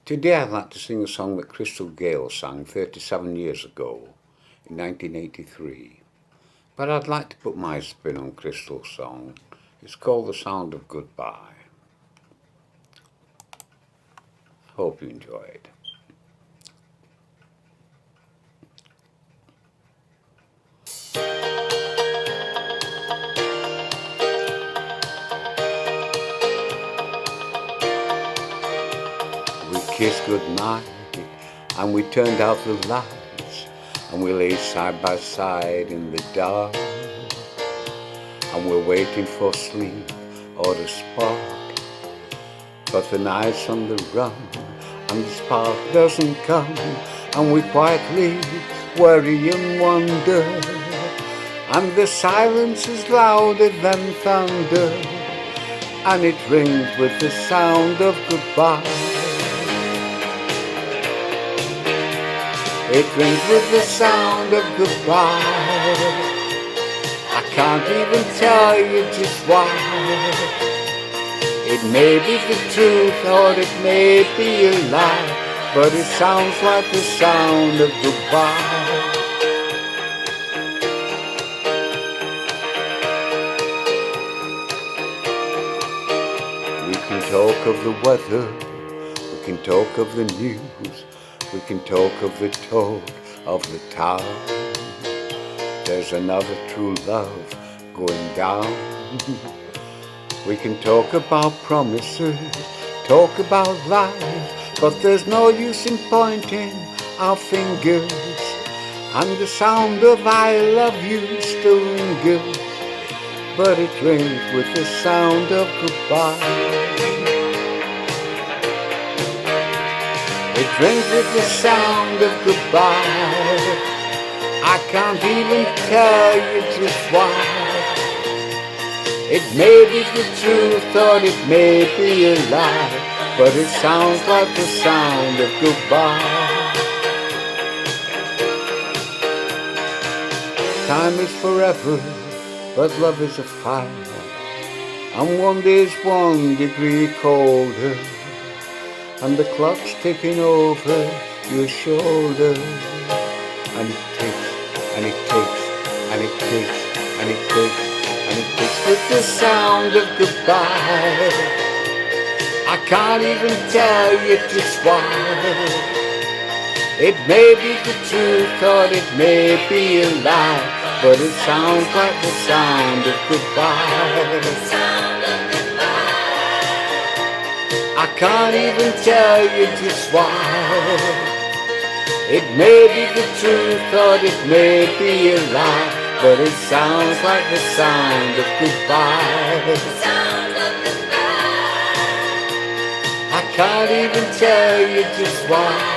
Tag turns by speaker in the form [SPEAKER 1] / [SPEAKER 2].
[SPEAKER 1] Today I'd like to sing a song that Crystal Gale sang 37 years ago, in 1983. But I'd like to put my spin on Crystal's song. It's called The Sound of Goodbye. Hope you enjoy it. We kissed goodnight and we turned out the lights and we lay side by side in the dark, and we're waiting for sleep or the spark, but the night's on the run and the spark doesn't come, and we quietly worry and wonder, and the silence is louder than thunder, and it rings with the sound of goodbye. It rings with the sound of goodbye. I can't even tell you just why. It may be the truth or it may be a lie, but it sounds like the sound of goodbye. We can talk of the weather, we can talk of the news, we can talk of the talk of the town. There's another true love going down. We can talk about promises, talk about lies, but there's no use in pointing our fingers, and the sound of I love you still lingers, but it rings with the sound of goodbye. It rings with the sound of goodbye. I can't even tell you just why. It may be the truth or it may be a lie, but it sounds like the sound of goodbye. Time is forever, but love is a fire, and one day's 1 degree colder, and the clock's ticking over your shoulder, and it takes, and it takes, and it takes, and it takes, and it takes with the sound of goodbye. I can't even tell you just why. It may be the truth or it may be a lie, but it sounds like the sound of goodbye. I can't even tell you just why. It may be the truth or it may be a lie, but it sounds like the sound of goodbye. I can't even tell you just why.